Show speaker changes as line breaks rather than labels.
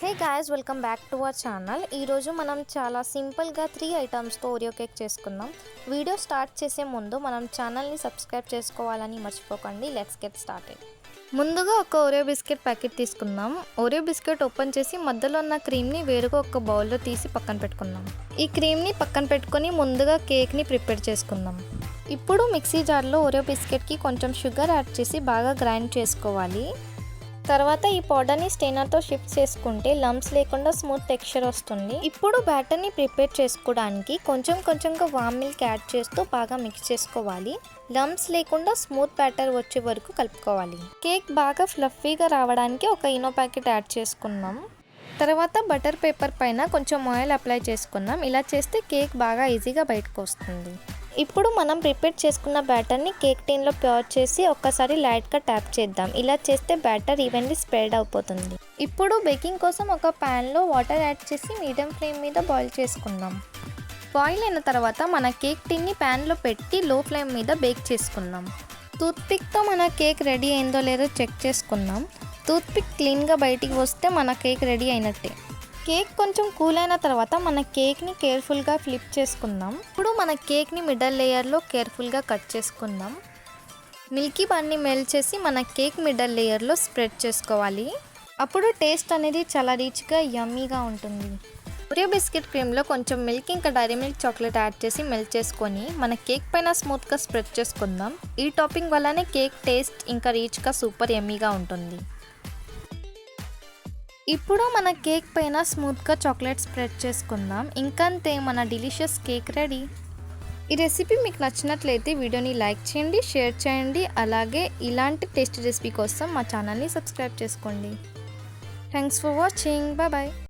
Hey guys, welcome back to our channel. ఈరోజు మనం చాలా సింపుల్గా 3 ఐటమ్స్తో ఓరియో కేక్ చేసుకుందాం. వీడియో స్టార్ట్ చేసే ముందు మనం ఛానల్ని సబ్స్క్రైబ్ చేసుకోవాలని మర్చిపోకండి. Let's get started. ముందుగా ఒక ఓరియో బిస్కెట్ ప్యాకెట్ తీసుకుందాం. ఓరియో బిస్కెట్ ఓపెన్ చేసి మధ్యలో ఉన్న క్రీమ్ని వేరుగా ఒక బౌల్లో తీసి పక్కన పెట్టుకుందాం. ఈ క్రీమ్ని పక్కన పెట్టుకొని ముందుగా కేక్ని ప్రిపేర్ చేసుకుందాం. ఇప్పుడు మిక్సీ జార్లో ఓరియో బిస్కెట్కి కొంచెం షుగర్ యాడ్ చేసి బాగా గ్రైండ్ చేసుకోవాలి. తర్వాత ఈ పౌడర్ని స్టెయినర్తో షిఫ్ట్ చేసుకుంటే లంప్స్ లేకుండా స్మూత్ టెక్స్చర్ వస్తుంది. ఇప్పుడు బ్యాటర్ని ప్రిపేర్ చేసుకోవడానికి కొంచెంగా వామ్ మిల్క్ యాడ్ చేస్తూ బాగా మిక్స్ చేసుకోవాలి. లంప్స్ లేకుండా స్మూత్ బ్యాటర్ వచ్చే వరకు కలుపుకోవాలి. కేక్ బాగా ఫ్లఫీగా రావడానికి ఒక ఇనో ప్యాకెట్ యాడ్ చేసుకుందాం. తర్వాత బటర్ పేపర్ పైన కొంచెం ఆయిల్ అప్లై చేసుకుందాం. ఇలా చేస్తే కేక్ బాగా ఈజీగా బయటకు వస్తుంది. ఇప్పుడు మనం ప్రిపేర్ చేసుకున్న బ్యాటర్ని కేక్ టిన్లో ప్యూర్ చేసి ఒక్కసారి లైట్గా ట్యాప్ చేద్దాం. ఇలా చేస్తే బ్యాటర్ ఈవెన్లీ స్ప్రెడ్ అయిపోతుంది. ఇప్పుడు బేకింగ్ కోసం ఒక ప్యాన్లో వాటర్ యాడ్ చేసి మీడియం ఫ్లేమ్ మీద బాయిల్ చేసుకుందాం. బాయిల్ అయిన తర్వాత మన కేక్ టిన్ని ప్యాన్లో పెట్టి లో ఫ్లేమ్ మీద బేక్ చేసుకుందాం. టూత్పిక్తో మన కేక్ రెడీ అయిందో లేదో చెక్ చేసుకుందాం. టూత్పిక్ క్లీన్గా బయటికి వస్తే మన కేక్ రెడీ అయినట్టే. కేక్ కొంచెం కూల్ అయిన తర్వాత మన కేక్ని కేర్ఫుల్గా ఫ్లిప్ చేసుకుందాం. ఇప్పుడు మన కేక్ని మిడిల్ లేయర్లో కేర్ఫుల్గా కట్ చేసుకుందాం. మిల్కీ బార్ని మెల్ట్ చేసి మన కేక్ మిడిల్ లేయర్లో స్ప్రెడ్ చేసుకోవాలి. అప్పుడు టేస్ట్ అనేది చాలా రిచ్గా యమ్మీగా ఉంటుంది. ఓరియో బిస్కెట్ క్రీమ్లో కొంచెం మిల్క్ ఇంకా డైరీ మిల్క్ చాక్లెట్ యాడ్ చేసి మెల్ట్ చేసుకొని మన కేక్ పైన స్మూత్గా స్ప్రెడ్ చేసుకుందాం. ఈ టాపింగ్ వల్లనే కేక్ టేస్ట్ ఇంకా రిచ్గా సూపర్ యమ్మీగా ఉంటుంది. ఇప్పుడు మన కేక్ పైన స్మూత్గా చాక్లెట్ స్ప్రెడ్ చేసుకుందాం. ఇంకంతే, మన డెలిషియస్ కేక్ రెడీ. ఈ రెసిపీ మీకు నచ్చినట్లయితే వీడియోని లైక్ చేయండి, షేర్ చేయండి. అలాగే ఇలాంటి టేస్టీ రెసిపీ కోసం మా ఛానల్ని సబ్స్క్రైబ్ చేసుకోండి. Thanks for watching. బాయ్.